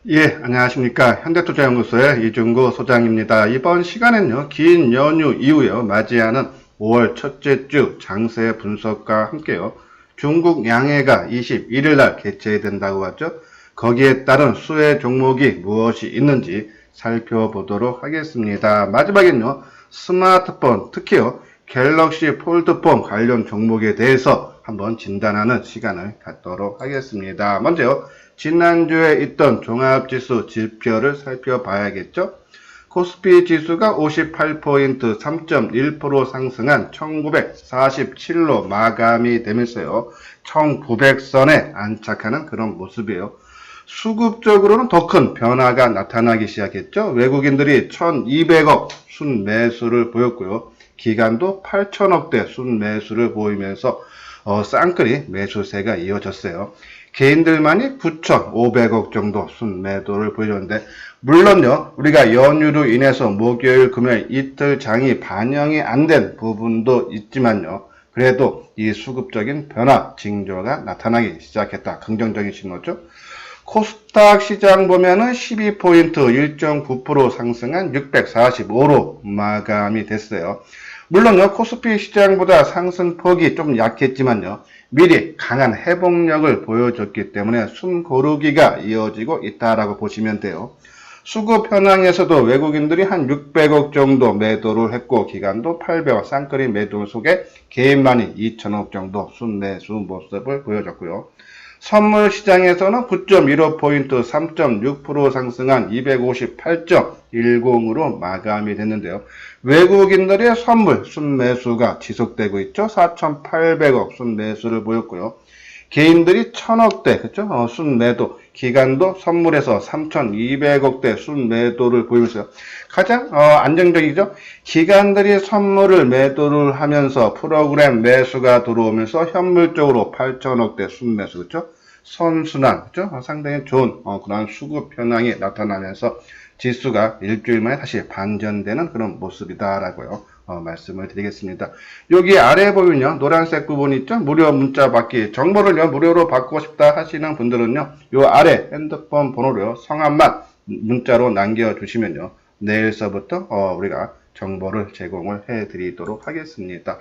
예, 안녕하십니까. 현대투자연구소의 이중구 소장입니다. 이번 시간에는요, 긴 연휴 이후에 맞이하는 5월 첫째 주 장세 분석과 함께요, 중국 양해가 21일 날 개최된다고 하죠. 거기에 따른 수혜 종목이 무엇이 있는지 살펴보도록 하겠습니다. 마지막엔요, 스마트폰, 특히요, 갤럭시 폴드폰 관련 종목에 대해서 한번 진단하는 시간을 갖도록 하겠습니다. 먼저요, 지난주에 있던 종합지수 지표를 살펴봐야겠죠. 코스피 지수가 58포인트 3.1% 상승한 1947로 마감이 되면서요, 1900선에 안착하는 그런 모습이에요. 수급적으로는 더 큰 변화가 나타나기 시작했죠. 외국인들이 1200억 순매수를 보였고요. 기관도 8000억대 순매수를 보이면서 쌍끌이 매수세가 이어졌어요. 개인들만이 9,500억 정도 순매도를 보여줬는데, 물론요, 우리가 연휴로 인해서 목요일, 금요일 이틀 장이 반영이 안 된 부분도 있지만요, 그래도 이 수급적인 변화 징조가 나타나기 시작했다. 긍정적인 신호죠. 코스닥 시장 보면은 12포인트 1.9% 상승한 645로 마감이 됐어요. 물론요, 코스피 시장보다 상승폭이 좀 약했지만요, 미리 강한 회복력을 보여줬기 때문에 숨 고르기가 이어지고 있다라고 보시면 돼요. 수급 현황에서도 외국인들이 한 600억 정도 매도를 했고, 기관도 800억 쌍끌이 매도 속에 개인만이 2천억 정도 순매수 모습을 보여줬고요. 선물 시장에서는 9.15포인트 3.6% 상승한 258.10으로 마감이 됐는데요. 외국인들의 선물 순매수가 지속되고 있죠. 4,800억 순매수를 보였고요. 개인들이 1000억대, 그쵸? 순매도, 기관도 선물에서 3,200억대 순매도를 보이면서 가장 안정적이죠. 기관들이 선물을 매도를 하면서 프로그램 매수가 들어오면서 현물 쪽으로 8,000억대 순매수, 그쵸? 선순환, 그쵸? 상당히 좋은 그런 수급 현황이 나타나면서 지수가 일주일 만에 다시 반전되는 그런 모습이다라고요. 말씀을 드리겠습니다. 여기 아래에 보면요, 노란색 부분 있죠? 무료 문자 받기. 정보를요, 무료로 받고 싶다 하시는 분들은요, 요 아래 핸드폰 번호로요, 성함만 문자로 남겨주시면요, 내일서부터 우리가 정보를 제공을 해드리도록 하겠습니다.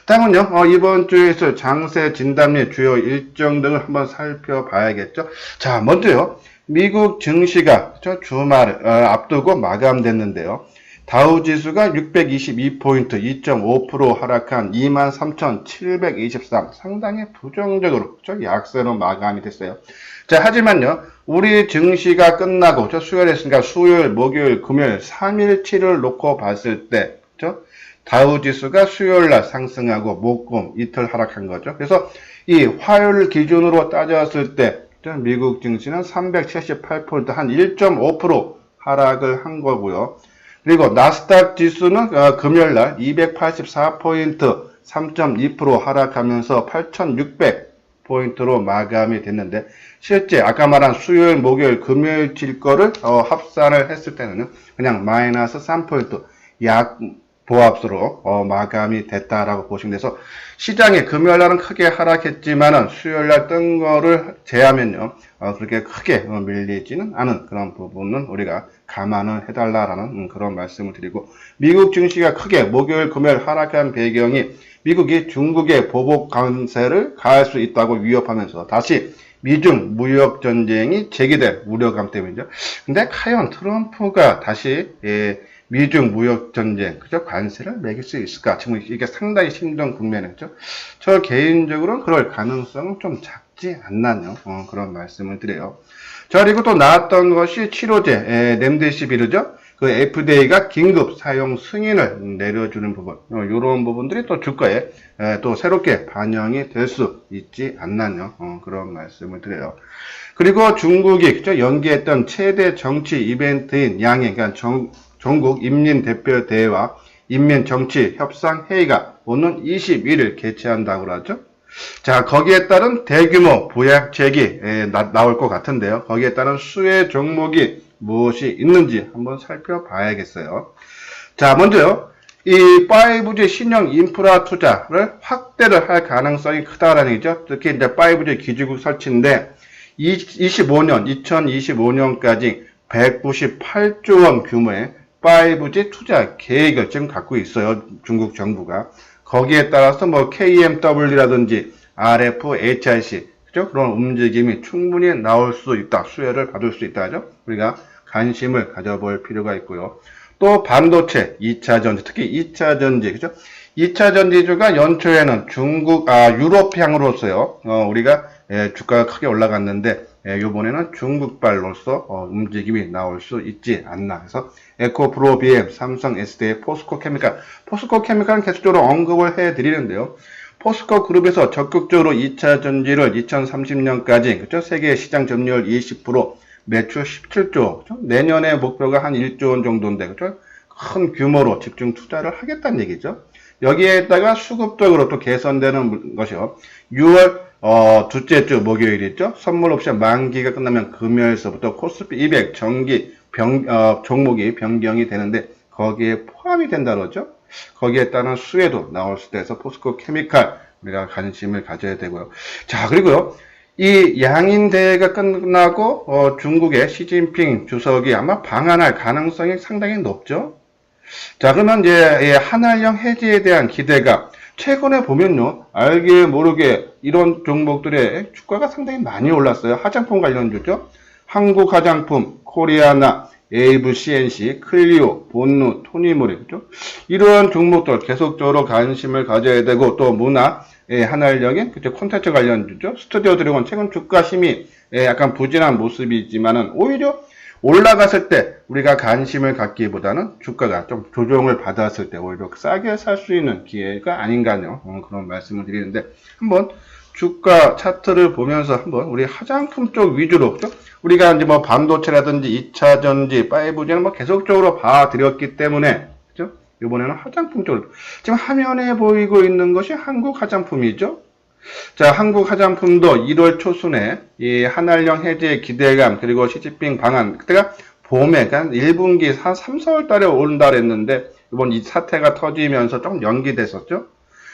다음은요, 이번 주에 있을 장세 진단 및 주요 일정 등을 한번 살펴봐야겠죠. 자, 먼저요, 미국 증시가 주말을 앞두고 마감됐는데요. 다우지수가 622포인트 2.5% 하락한 23,723, 상당히 부정적으로 약세로 마감이 됐어요. 자, 하지만요, 우리 증시가 끝나고 수요일에 수요일, 목요일, 금요일 3일치를 놓고 봤을 때 다우지수가 수요일날 상승하고 목금 이틀 하락한 거죠. 그래서 이 화요일 기준으로 따졌을 때 미국 증시는 378포인트 한 1.5% 하락을 한 거고요. 그리고 나스닥 지수는 금요일날 284포인트 3.2% 하락하면서 8,600포인트로 마감이 됐는데, 실제 아까 말한 수요일, 목요일, 금요일 칠 거를 합산을 했을 때는 그냥 마이너스 3포인트 약 보합수로 마감이 됐다라고 보시면 돼서, 시장이 금요일날은 크게 하락했지만은 수요일날 뜬 거를 제하면요, 그렇게 크게 밀리지는 않은 그런 부분은 우리가 감안을 해달라라는 그런 말씀을 드리고, 미국 증시가 크게 목요일, 금요일 하락한 배경이 미국이 중국의 보복 관세를 가할 수 있다고 위협하면서 다시 미중 무역 전쟁이 제기될 우려감 때문이죠. 근데 과연 트럼프가 다시 미중 무역 전쟁, 그죠? 관세를 매길 수 있을까? 지금 이게 상당히 힘든 국면이죠. 저 개인적으로는 그럴 가능성은 좀 작지 않나요? 그런 말씀을 드려요. 자, 그리고 또 나왔던 것이 치료제, 렘데시비르죠? 그 FDA가 긴급 사용 승인을 내려주는 부분, 이런 부분들이 또 주가에 또 새롭게 반영이 될 수 있지 않나요? 그런 말씀을 드려요. 그리고 중국이 연기했던 최대 정치 이벤트인 양해, 그러니까 전국 인민대표대회와 인민정치협상회의가 오는 21일 개최한다고 하죠. 자, 거기에 따른 대규모 부약책이 나올 것 같은데요. 거기에 따른 수혜 종목이 무엇이 있는지 한번 살펴봐야겠어요. 자, 먼저요, 이 5G 신형 인프라 투자를 확대를 할 가능성이 크다라는 얘기죠. 특히 이제 5G 기지국 설치인데, 2025년까지 198조 원 규모의 5G 투자 계획을 지금 갖고 있어요. 중국 정부가. 거기에 따라서 뭐 KMW라든지 RF, HIC, 그죠? 그런 움직임이 충분히 나올 수 있다. 수혜를 받을 수 있다죠. 우리가 관심을 가져볼 필요가 있고요. 또 반도체, 2차 전지, 특히 2차 전지, 그죠? 2차 전지주가 연초에는 유럽향으로서요, 우리가 주가가 크게 올라갔는데, 요번에는 중국발로서 움직임이 나올 수 있지 않나 해서 에코프로 BM, 삼성 SDI, 포스코 케미칼. 포스코 케미칼은 계속적으로 언급을 해드리는데요. 포스코 그룹에서 적극적으로 2차 전지를 2030년까지, 그죠? 세계 시장 점유율 20%, 매출 17조, 그죠? 내년의 목표가 한 1조 원 정도인데, 그죠? 큰 규모로 집중 투자를 하겠다는 얘기죠. 여기에다가 수급적으로 또 개선되는 것이요. 6월 둘째 주 목요일이죠. 선물 옵션 만기가 끝나면 금요일서부터 코스피 200 정기 종목이 변경이 되는데 거기에 포함이 된다 그러죠. 거기에 따른 수혜도 나올 수도 해서 포스코 케미칼 우리가 관심을 가져야 되고요. 자, 그리고요. 이 양인 대회가 끝나고 중국의 시진핑 주석이 아마 방한할 가능성이 상당히 높죠. 자, 그러면 이제 한알령 해지에 대한 기대가 최근에 보면요, 알게 모르게 이런 종목들의 주가가 상당히 많이 올랐어요. 화장품 관련주죠. 한국 화장품, 코리아나, 에이브 CNC, 클리오, 본루, 토니모리, 그죠? 이런 종목들 계속적으로 관심을 가져야 되고, 또 문화, 한알령의 그죠? 콘텐츠 관련주죠. 스튜디오 드래곤 최근 주가 힘이 약간 부진한 모습이지만은 오히려 올라갔을 때 우리가 관심을 갖기보다는 주가가 좀 조정을 받았을 때 오히려 싸게 살 수 있는 기회가 아닌가요? 그런 말씀을 드리는데 한번 주가 차트를 보면서 한번 우리 화장품 쪽 위주로 그죠? 우리가 이제 뭐 반도체라든지 2차 전지, 5G는 뭐 계속적으로 봐드렸기 때문에 그죠? 이번에는 화장품 쪽으로 지금 화면에 보이고 있는 것이 한국 화장품이죠. 자, 한국 화장품도 1월 초순에 이 한알령 해제 기대감 그리고 시진핑 방한 그때가 봄에 그러니까 1분기 한 3, 4월 달에 온다 그랬는데 이번 이 사태가 터지면서 좀 연기됐었죠.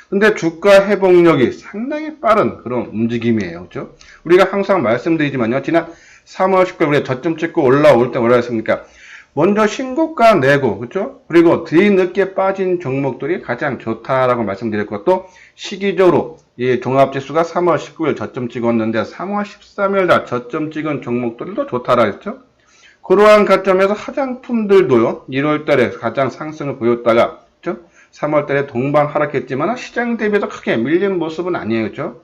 근데 주가 회복력이 상당히 빠른 그런 움직임이에요. 그렇죠? 우리가 항상 말씀드리지만요. 지난 3월 10일 우리가 저점 찍고 올라올 때 뭐라 했습니까? 먼저 신고가 내고, 그렇죠? 그리고 뒤늦게 빠진 종목들이 가장 좋다라고 말씀드렸고, 또 시기적으로 이 종합지수가 3월 19일 저점 찍었는데 3월 13일 날 저점 찍은 종목들도 좋다라 했죠? 그러한 관점에서 화장품들도요, 1월 달에 가장 상승을 보였다가, 그렇죠? 3월 달에 동반 하락했지만 시장 대비해서 크게 밀린 모습은 아니에요, 그렇죠?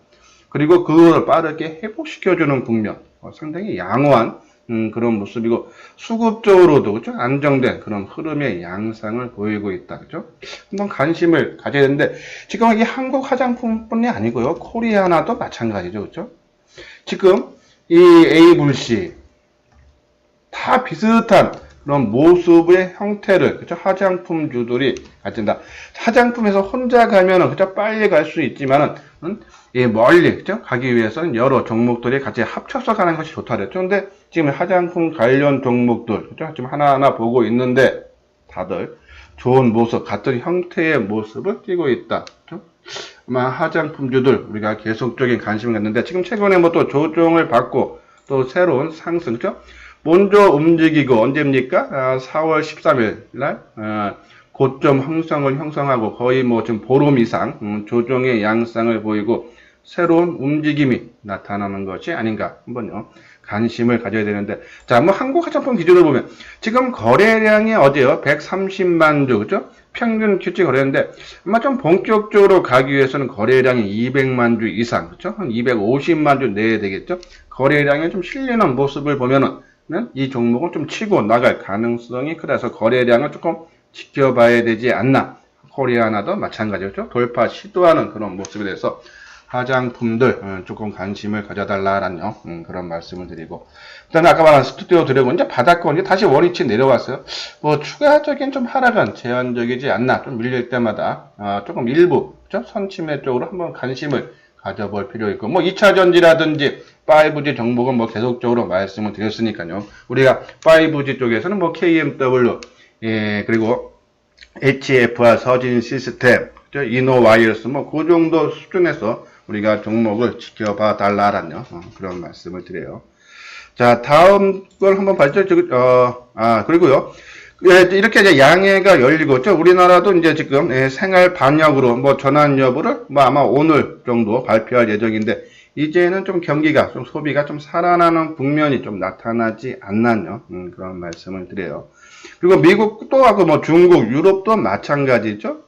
그리고 그걸 빠르게 회복시켜주는 국면, 상당히 양호한 그런 모습이고 수급적으로도 그렇죠? 안정된 그런 흐름의 양상을 보이고 있다. 그렇죠? 한번 관심을 가져야 되는데 지금 이게 한국 화장품뿐이 아니고요. 코리아나도 마찬가지죠. 그렇죠? 지금 이 에이블시 다 비슷한 그런 모습의 형태를 그렇죠? 화장품주들이 가진다. 화장품에서 혼자 가면은 그렇죠? 빨리 갈 수 있지만은 멀리 그렇죠? 가기 위해서는 여러 종목들이 같이 합쳐서 가는 것이 좋다 그랬죠. 근데 지금 화장품 관련 종목들 그렇죠? 지금 하나하나 보고 있는데 다들 좋은 모습, 같은 형태의 모습을 띠고 있다. 그렇죠? 아마 화장품주들 우리가 계속적인 관심을 갖는데 지금 최근에 뭐 또 조정을 받고 또 새로운 상승, 그렇죠? 먼저 움직이고 언제입니까? 4월 13일 날 고점 형성을 형성하고 거의 뭐 지금 보름 이상 조정의 양상을 보이고 새로운 움직임이 나타나는 것이 아닌가 한번요 관심을 가져야 되는데 자, 뭐 한국 화장품 기준으로 보면 지금 거래량이 어제요 130만 주 그죠? 평균 규칙 거래인데 아마 좀 본격적으로 가기 위해서는 거래량이 200만 주 이상 그죠? 한 250만 주 내야 되겠죠? 거래량이 좀 실리는 모습을 보면은 이 종목은 좀 치고 나갈 가능성이 크다서 거래량을 조금 지켜봐야 되지 않나. 코리아나도 마찬가지죠. 돌파 시도하는 그런 모습에 대해서 화장품들 조금 관심을 가져달라라는 그런 말씀을 드리고 그다음에 아까 말한 스튜디오 드래곤 이제 바닥권 이제 다시 원위치 내려왔어요. 뭐 추가적인 좀 하락은 제한적이지 않나. 좀 밀릴 때마다 조금 일부 그렇죠? 선침해 쪽으로 한번 관심을 가져볼 필요 있고 뭐 2차 전지라든지 5G 종목은 뭐 계속적으로 말씀을 드렸으니까요. 우리가 5G 쪽에서는 뭐 KMW 그리고 HFR 서진 시스템, 이노 와이어스 뭐 그 정도 수준에서 우리가 종목을 지켜봐 달라라는 그런 말씀을 드려요. 자, 다음 걸 한번 봤죠. 그리고요. 예, 이렇게 이제 양해가 열리고 있죠. 우리나라도 이제 지금 생활 반역으로 뭐 전환 여부를 뭐 아마 오늘 정도 발표할 예정인데, 이제는 좀 경기가 좀 소비가 좀 살아나는 국면이 좀 나타나지 않나요? 그런 말씀을 드려요. 그리고 미국도 하고 뭐 중국, 유럽도 마찬가지죠.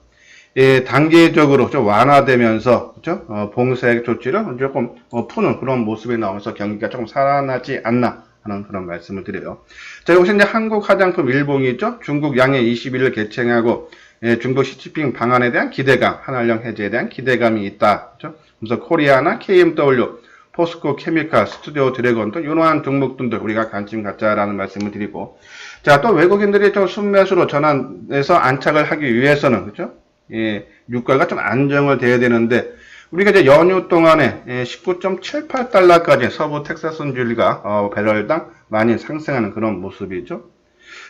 예, 단계적으로 좀 완화되면서, 그죠? 봉쇄 조치를 조금 푸는 그런 모습이 나오면서 경기가 조금 살아나지 않나 하는 그런 말씀을 드려요. 자, 여기서 이제 한국 화장품 일봉이죠. 중국 양해 21일 개최하고, 예, 중국 시진핑 방안에 대한 기대감, 한한령 해제에 대한 기대감이 있다. 그죠? 그래서 코리아나 KMW, 포스코 케미칼, 스튜디오 드래곤 등 유능한 종목들도 우리가 관심 갖자라는 말씀을 드리고, 자, 또 외국인들이 좀 순매수로 전환해서 안착을 하기 위해서는, 그죠? 예, 유가가 좀 안정을 돼야 되는데, 우리가 이제 연휴 동안에 19.78달러까지 서부 텍사스 주유가 배럴당 많이 상승하는 그런 모습이죠.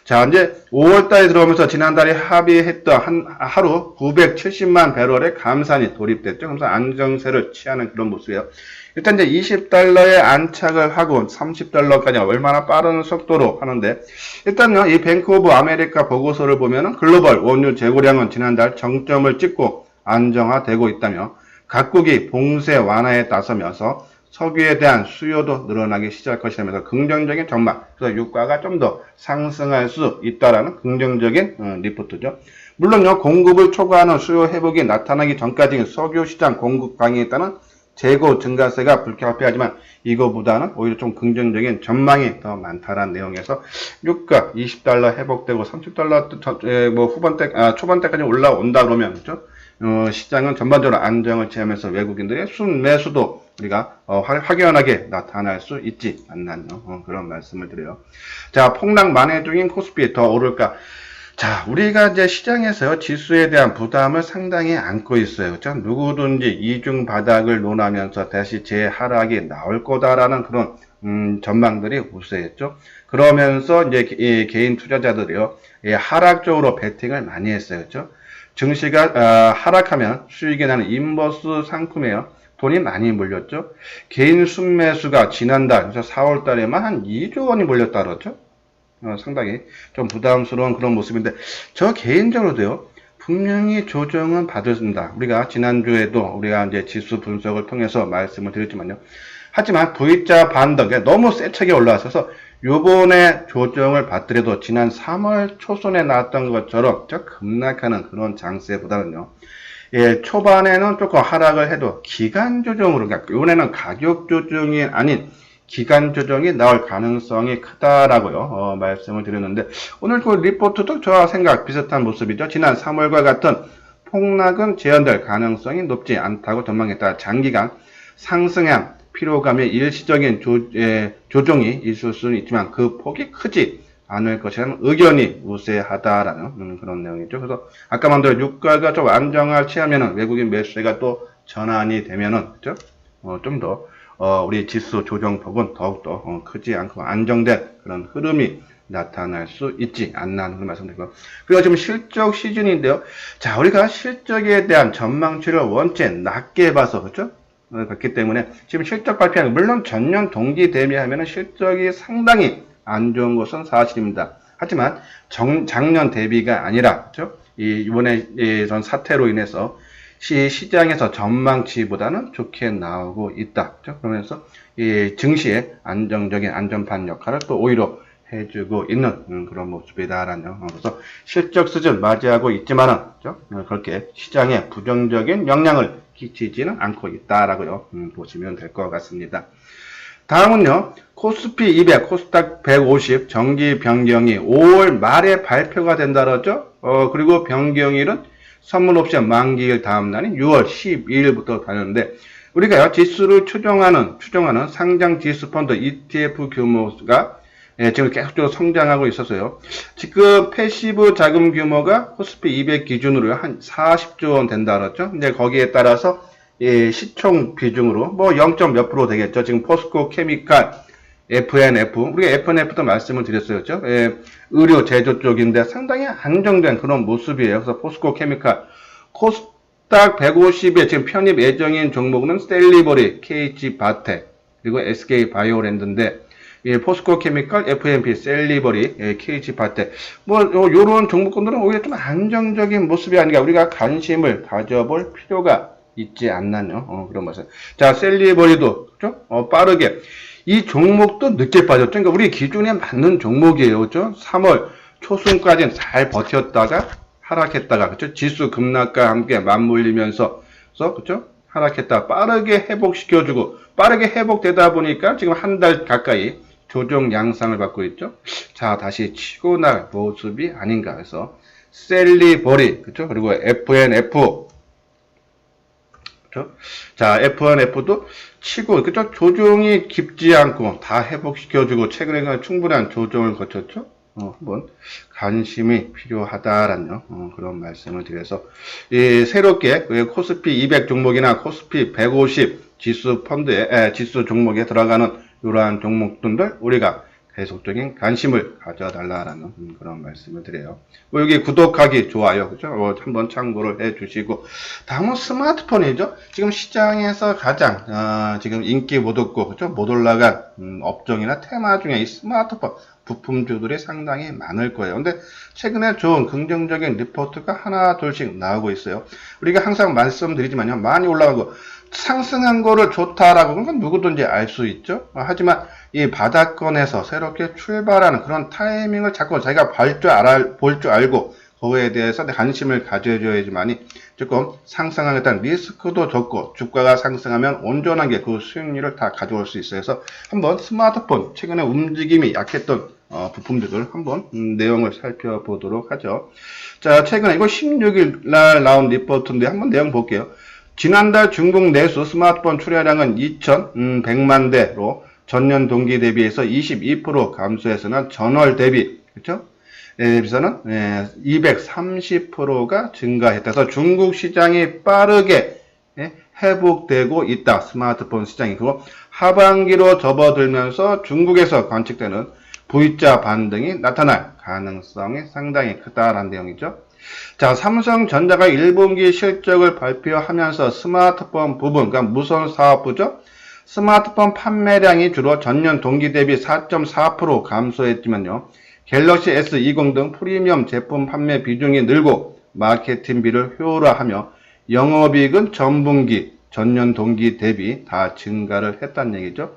자, 이제 5월달에 들어오면서 지난달에 합의했던 하루 970만 배럴의 감산이 돌입됐죠. 그래서 안정세를 취하는 그런 모습이에요. 일단 이제 20달러에 안착을 하고 30달러까지 얼마나 빠른 속도로 하는데, 일단요, 이 뱅크 오브 아메리카 보고서를 보면은 글로벌 원유 재고량은 지난달 정점을 찍고 안정화되고 있다며, 각국이 봉쇄 완화에 나서면서 석유에 대한 수요도 늘어나기 시작할 것이라면서 긍정적인 전망, 그래서 유가가 좀 더 상승할 수 있다라는 긍정적인 리포트죠. 물론요, 공급을 초과하는 수요 회복이 나타나기 전까지는 석유 시장 공급 강화에 따른 재고 증가세가 불가피하지만, 이거보다는 오히려 좀 긍정적인 전망이 더 많다라는 내용에서 유가 20달러 회복되고 30달러 뭐 초반대까지 올라온다 그러면, 그죠? 시장은 전반적으로 안정을 취하면서 외국인들의 순매수도 우리가 확연하게 나타날 수 있지 않나요? 그런 말씀을 드려요. 자, 폭락 만회 중인 코스피 더 오를까? 자, 우리가 이제 시장에서 지수에 대한 부담을 상당히 안고 있어요. 그렇죠? 누구든지 이중 바닥을 논하면서 다시 재하락이 나올 거다라는 그런 전망들이 우세했죠. 그러면서 이제 개인 투자자들이요, 하락 쪽으로 베팅을 많이 했어요. 그렇죠? 증시가 하락하면 수익이 나는 인버스 상품에요, 돈이 많이 몰렸죠. 개인 순매수가 지난달, 그래서 4월 달에만 한 2조 원이 몰렸다 그러죠. 상당히 좀 부담스러운 그런 모습인데, 저 개인적으로도요, 분명히 조정은 받았습니다. 우리가 지난주에도 우리가 이제 지수 분석을 통해서 말씀을 드렸지만요. 하지만 V자 반등, 너무 세차게 올라왔어서 요번에 조정을 받더라도 지난 3월 초순에 나왔던 것처럼 급락하는 그런 장세보다는요, 예, 초반에는 조금 하락을 해도 기간 조정으로, 그러니까 이번에는 가격 조정이 아닌 기간 조정이 나올 가능성이 크다라고요, 말씀을 드렸는데, 오늘 그 리포트도 저와 생각 비슷한 모습이죠. 지난 3월과 같은 폭락은 재현될 가능성이 높지 않다고 전망했다. 장기간 상승한 피로감의 일시적인 조정이 있을 수는 있지만 그 폭이 크지 않을 것이라는 의견이 우세하다라는 그런 내용이죠. 그래서 아까 말한 유가가 좀 안정을 취하면은 외국인 매수세가 또 전환이 되면은, 그죠? 좀 더 우리 지수 조정폭은 더욱더 크지 않고 안정된 그런 흐름이 나타날 수 있지 않나 하는 말씀드리고, 그리고 지금 실적 시즌인데요. 자, 우리가 실적에 대한 전망치를 원체 낮게 봐서, 그렇죠? 그렇기 때문에 지금 실적 발표하는, 물론 전년 동기 대비하면 실적이 상당히 안 좋은 것은 사실입니다. 하지만 작년 대비가 아니라, 그렇죠? 이번에 이런 사태로 인해서 시장에서 전망치보다는 좋게 나오고 있다. 그렇죠? 그러면서 이 증시의 안정적인 안전판 역할을 또 오히려 해주고 있는 그런 모습이다라는, 그래서 실적 시즌 맞이하고 있지만은, 그렇죠? 그렇게 시장에 부정적인 영향을 끼치지는 않고 있다라고요, 보시면 될 것 같습니다. 다음은요, 코스피 200, 코스닥 150 정기 변경이 5월 말에 발표가 된다 그러죠. 그리고 변경일은 선물 옵션 만기일 다음 날인 6월 12일부터 가는데, 우리가요, 지수를 추종하는 상장 지수 펀드 ETF 규모가 지금 계속적으로 성장하고 있어서요. 지금 패시브 자금 규모가 코스피 200 기준으로 한 40조 원 된다 그랬죠. 이제 거기에 따라서 시총 비중으로 뭐 0. 몇 프로 되겠죠. 지금 포스코 케미칼, FNF, 우리가 FNF도 말씀을 드렸어요. 그렇죠? 의료 제조 쪽인데 상당히 안정된 그런 모습이에요. 그래서 포스코 케미칼, 딱 150에 지금 편입 예정인 종목은 셀리버리, KH바텍, 그리고 SK바이오랜드인데, 예, 포스코 케미컬, FMP, 셀리버리, 예, KH바텍. 뭐, 요런 종목군들은 오히려 좀 안정적인 모습이 아닌가, 우리가 관심을 가져볼 필요가 있지 않나요? 그런 말씀. 자, 셀리버리도, 그죠? 빠르게. 이 종목도 늦게 빠졌죠. 그러니까 우리 기준에 맞는 종목이에요. 그죠? 3월 초순까지는 잘 버텼다가 하락했다가, 그죠? 지수 급락과 함께 맞물리면서, 그죠? 하락했다. 빠르게 회복시켜주고, 빠르게 회복되다 보니까 지금 한 달 가까이 조정 양상을 받고 있죠. 자, 다시 치고 나갈 모습이 아닌가 해서, 셀리버리, 그죠? 그리고 FNF, 그죠? 자, F1F도 치고, 그죠? 조정이 깊지 않고 다 회복시켜주고, 최근에 충분한 조정을 거쳤죠? 한번 관심이 필요하다라는 그런 말씀을 드려서, 새롭게 코스피 200 종목이나 코스피 150 지수 펀드에, 지수 종목에 들어가는 이러한 종목들 우리가 계속적인 관심을 가져달라는 그런 말씀을 드려요. 여기 구독하기, 좋아요, 그죠? 한번 참고를 해 주시고, 다음은 스마트폰이죠. 지금 시장에서 가장, 지금 인기 못 얻고, 그죠? 못 올라간, 업종이나 테마 중에 이 스마트폰 부품주들이 상당히 많을 거예요. 근데 최근에 좋은 긍정적인 리포트가 하나, 둘씩 나오고 있어요. 우리가 항상 말씀드리지만요, 많이 올라가고, 상승한 거를 좋다라고 그런 건 누구든지 알 수 있죠. 하지만 이 바닥권에서 새롭게 출발하는 그런 타이밍을 자꾸 자기가 볼 줄 알고 그거에 대해서 관심을 가져줘야지만이 조금 상승하는 일단 리스크도 적고 주가가 상승하면 온전하게 그 수익률을 다 가져올 수 있어요. 그래서 한번 스마트폰 최근에 움직임이 약했던 부품들을 한번 내용을 살펴보도록 하죠. 자, 최근에 이거 16일 날 나온 리포트인데 한번 내용 볼게요. 지난달 중국 내수 스마트폰 출하량은 2,100만 대로 전년 동기 대비해서 22% 감소해서는 전월 대비, 그렇죠? 대비해서는 230%가 증가했다서 중국 시장이 빠르게 회복되고 있다. 스마트폰 시장이. 그리고 하반기로 접어들면서 중국에서 관측되는 V자 반등이 나타날 가능성이 상당히 크다라는 내용이죠. 자, 삼성전자가 1분기 실적을 발표하면서 스마트폰 부분, 그러니까 무선 사업부죠. 스마트폰 판매량이 주로 전년 동기 대비 4.4% 감소했지만요. 갤럭시 S20 등 프리미엄 제품 판매 비중이 늘고 마케팅비를 효율화하며 영업이익은 전분기, 전년 동기 대비 다 증가를 했다는 얘기죠.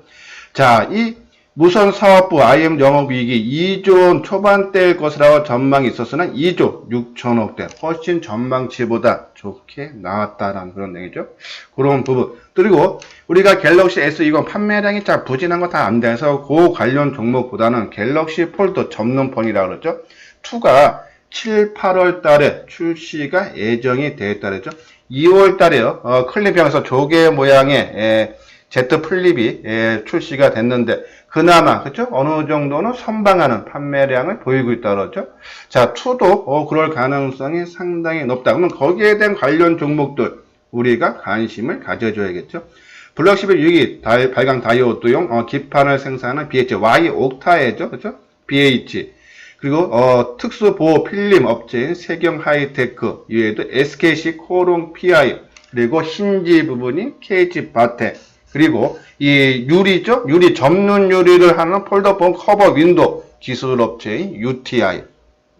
자, 이 무선 사업부 IM 영업이익이 2조 원 초반대일 것이라고 전망이 있었으나 2조 6천억대 훨씬 전망치보다 좋게 나왔다라는 그런 얘기죠. 그런 부분. 그리고 우리가 갤럭시 S20 판매량이 잘 부진한 거 다 안 돼서 그 관련 종목보다는 갤럭시 폴드 접는폰이라고 그러죠. 2가 7, 8월 달에 출시가 예정이 되어 있다 그랬죠. 2월 달에요. 클립형에서 조개 모양의 Z 플립이 출시가 됐는데 그나마 그렇죠? 어느 정도는 선방하는 판매량을 보이고 있다 그러죠. 자, 2도 그럴 가능성이 상당히 높다. 그러면 거기에 대한 관련 종목들 우리가 관심을 가져줘야겠죠. 블록 11 6기 발광 다이오드용 기판을 생산하는 BH Y 옥타에죠, 그렇죠? BH 그리고 특수 보호 필름 업체인 세경 하이테크 이외에도 SKC 코롱 PI 그리고 힌지 부분인 KH 바텍 그리고 이 유리죠? 유리 접는 유리를 하는 폴더폰 커버 윈도우 기술 업체인 UTI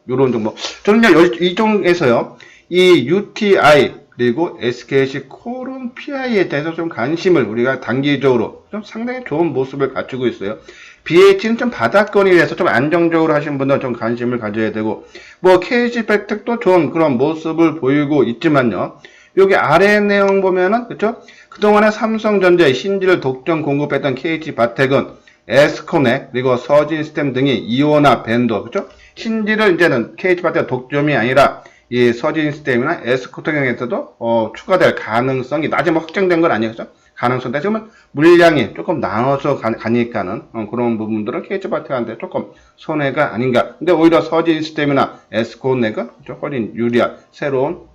이런 종목. 저는 이 중에서요. 이 UTI 그리고 SKC 코론 PI에 대해서 좀 관심을 우리가 단기적으로 좀 상당히 좋은 모습을 갖추고 있어요. BH는 좀 바닥권이라서 좀 안정적으로 하신 분들은 좀 관심을 가져야 되고 뭐 KG백텍도 좋은 그런 모습을 보이고 있지만요. 여기 아래 내용 보면은 그렇죠? 그동안에 삼성전자의 신지를 독점 공급했던 KG바텍은 에스코넥 그리고 서진시스템 등이 이오나 벤더 그렇죠? 신지를 이제는 KG바텍 독점이 아니라 이 서진시스템이나 에스코넥에서도 추가될 가능성이 아직 뭐 확정된 건 아니겠죠? 가능성인데 지금은 물량이 조금 나눠서 가니까는 그런 부분들은 KH바텍한테 조금 손해가 아닌가. 근데 오히려 서진시스템이나 에스코넥은 훨씬 유리한 새로운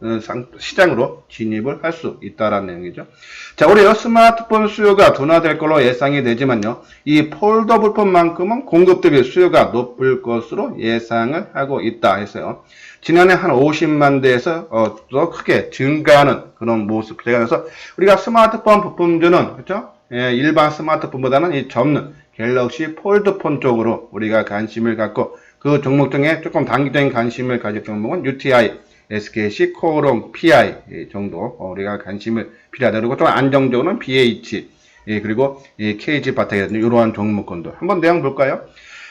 시장으로 진입을 할 수 있다라는 내용이죠. 자, 올해 스마트폰 수요가 둔화될 걸로 예상이 되지만요. 이 폴더 부품만큼은 공급 대비 수요가 높을 것으로 예상을 하고 있다 했어요. 지난해 한 50만 대에서 더 크게 증가하는 그런 모습. 그래서 우리가 스마트폰 부품주는 그렇죠? 예, 일반 스마트폰보다는 이 접는 갤럭시 폴드폰 쪽으로 우리가 관심을 갖고 그 종목 중에 조금 단기적인 관심을 가질 종목은 UTI, SKC, 코오롱, PI 정도 우리가 관심을 필요하다. 그리고 좀 안정적으로는 BH 그리고 KG바텍 이러한 종목군들 한번 내용 볼까요?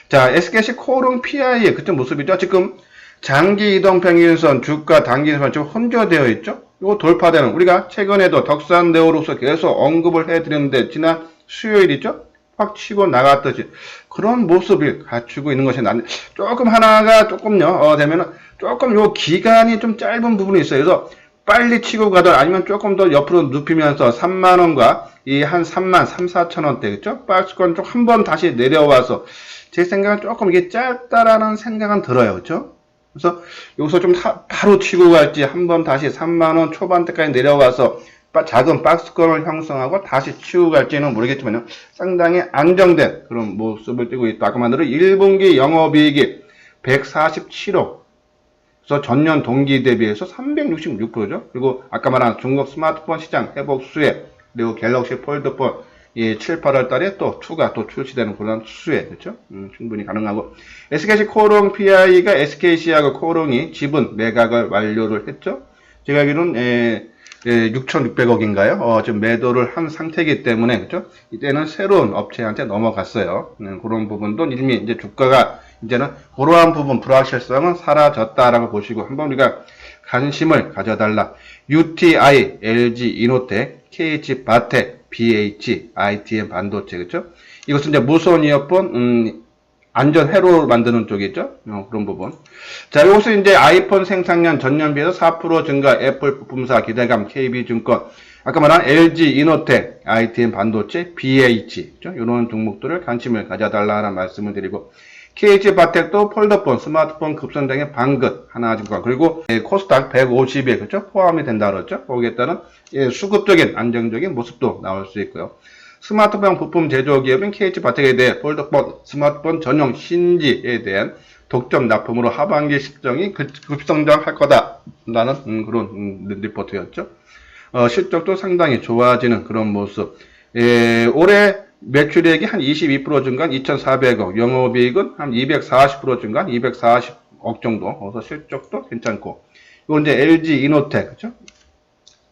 자, SKC, 코오롱, PI의 그쪽 모습이죠. 지금 장기 이동 평균선 주가 단기선 지금 혼조되어 있죠. 이거 돌파되는 우리가 최근에도 덕산대우로서 계속 언급을 해드렸는데 지난 수요일이죠. 확 치고 나갔듯이 그런 모습을 갖추고 있는 것이 조금 하나가 조금요 되면은 조금 요 기간이 좀 짧은 부분이 있어요. 그래서 빨리 치고 가든 아니면 조금 더 옆으로 눕히면서 3만원과 이 한 3만 3, 4천원대 그죠? 박스권 좀 한번 다시 내려와서 제 생각은 조금 이게 짧다라는 생각은 들어요. 그죠? 그래서 여기서 좀 바로 치고 갈지 한번 다시 3만원 초반대까지 내려와서 작은 박스권을 형성하고 다시 치고 갈지는 모르겠지만요. 상당히 안정된 그런 모습을 띄고 있다. 아까 말대로 1분기 영업이익이 147억. 그래서 전년 동기 대비해서 366%죠. 그리고 아까 말한 중국 스마트폰 시장 회복 수혜, 그리고 갤럭시 폴드폰 7, 8월 달에 또 2가 또 출시되는 그런 수혜, 그렇죠? 충분히 가능하고. SKC 코오롱 PI가 SKC하고 코오롱이 지분 매각을 완료를 했죠. 제가 알기로는 6,600억인가요? 지금 매도를 한 상태이기 때문에, 그렇죠? 이때는 새로운 업체한테 넘어갔어요. 그런 부분도 이미 이제 주가가 이제는 그러한 부분 불확실성은 사라졌다라고 보시고 한번 우리가 관심을 가져달라. UTI, LG 이노텍, KH바텍, BH, ITM 반도체, 그렇죠? 이것은 이제 무선 이어폰, 안전 회로 만드는 쪽이죠. 그런 부분. 자, 이것은 이제 아이폰 생산량 전년 비해서 4% 증가, 애플 부품사 기대감, KB증권, 아까 말한 LG 이노텍, ITM 반도체, BH, 그렇죠? 이런 종목들을 관심을 가져달라는 말씀을 드리고, KH바텍도 폴더폰, 스마트폰 급선장의 방긋, 하나증권, 그리고 코스닥 150에 그렇죠? 포함이 된다 그랬죠? 거기에 따른 수급적인 안정적인 모습도 나올 수 있고요. 스마트폰 부품 제조 기업인 KH바텍에 대해 폴더폰, 스마트폰 전용 신지에 대한 독점 납품으로 하반기 실적이 급성장할 거다라는 그런 리포트였죠. 실적도 상당히 좋아지는 그런 모습. 올해 매출액이 한 22% 증가한 2,400억, 영업이익은 한 240% 증가한 240억 정도. 그래서 실적도 괜찮고. 이건 이제 LG 이노텍, 그죠?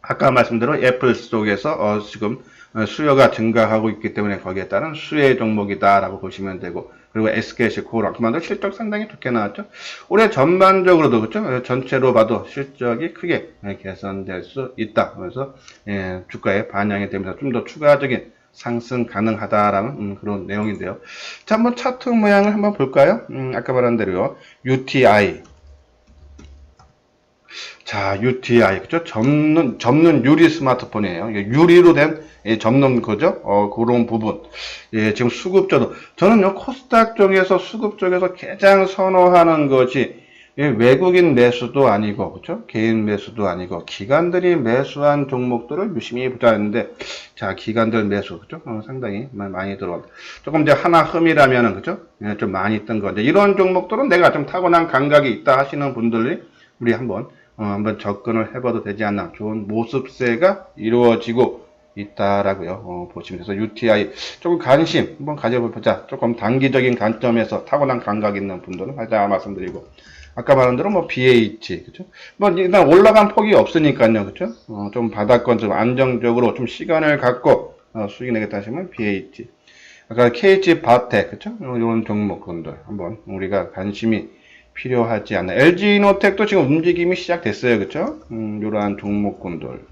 아까 말씀대로 애플 쪽에서 지금 수요가 증가하고 있기 때문에 거기에 따른 수혜 종목이다라고 보시면 되고, 그리고 SKC 코오롱 그만도 실적 상당히 좋게 나왔죠. 올해 전반적으로도 그렇죠. 전체로 봐도 실적이 크게 개선될 수 있다. 그래서 주가에 반영이 되면서 좀 더 추가적인 상승 가능하다라는 그런 내용인데요. 자, 한번 차트 모양을 한번 볼까요? 아까 말한 대로요. UTI. 자, UTI, 그죠? 접는 유리 스마트폰이에요. 유리로 된 접는 거죠? 그런 부분. 지금 수급적으로. 저는요, 코스닥 쪽에서 수급 쪽에서 가장 선호하는 것이 외국인 매수도 아니고, 그렇죠? 개인 매수도 아니고, 기관들이 매수한 종목들을 유심히 보자 했는데, 자, 기관들 매수, 그렇죠? 상당히 많이 들어온다. 조금 이제 하나 흠이라면은, 그렇죠? 좀 많이 뜬 건데, 이런 종목들은 내가 좀 타고난 감각이 있다 하시는 분들이 우리 한번 접근을 해봐도 되지 않나. 좋은 모습세가 이루어지고 있다라고요. 보시면 돼서 UTI 조금 관심 한번 가져보자. 조금 단기적인 관점에서 타고난 감각 있는 분들은 하자 말씀드리고. 아까 말한 대로 뭐 BH, 그죠? 뭐 일단 올라간 폭이 없으니까요, 그죠? 좀 바닥권 좀 안정적으로 좀 시간을 갖고 수익 내겠다 하시면 BH. 아까 KH바텍, 그죠? 이런 종목군들 한번 우리가 관심이 필요하지 않나. LG 이노텍도 지금 움직임이 시작됐어요, 그죠? 이러한 종목군들.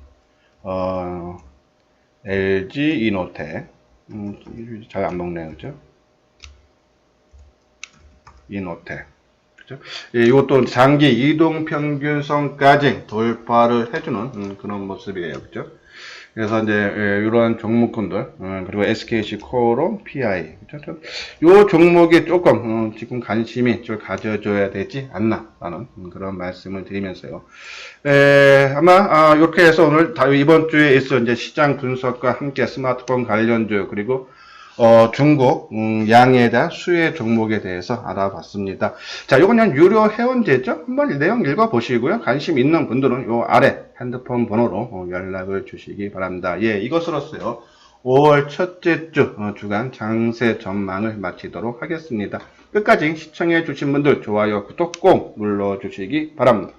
LG 이노텍. 잘 안 먹네요, 그죠? 이노텍. 이것도 장기 이동평균선까지 돌파를 해주는 그런 모습이에요. 그죠? 그래서 이제 이러한 종목군들 그리고 SKC 코오롱, PI 요 종목이 조금 지금 관심이 좀 가져줘야 되지 않나라는 그런 말씀을 드리면서요. 아마 이렇게 해서 오늘 이번 주에 있을 이제 시장 분석과 함께 스마트폰 관련주 그리고 중국 양에 대한 수혜 종목에 대해서 알아봤습니다. 자, 요건 그냥 유료 회원제죠. 한번 내용 읽어보시고요. 관심 있는 분들은 요 아래 핸드폰 번호로 연락을 주시기 바랍니다. 예, 이것으로서요. 5월 첫째 주 주간 장세 전망을 마치도록 하겠습니다. 끝까지 시청해 주신 분들 좋아요, 구독 꼭 눌러주시기 바랍니다.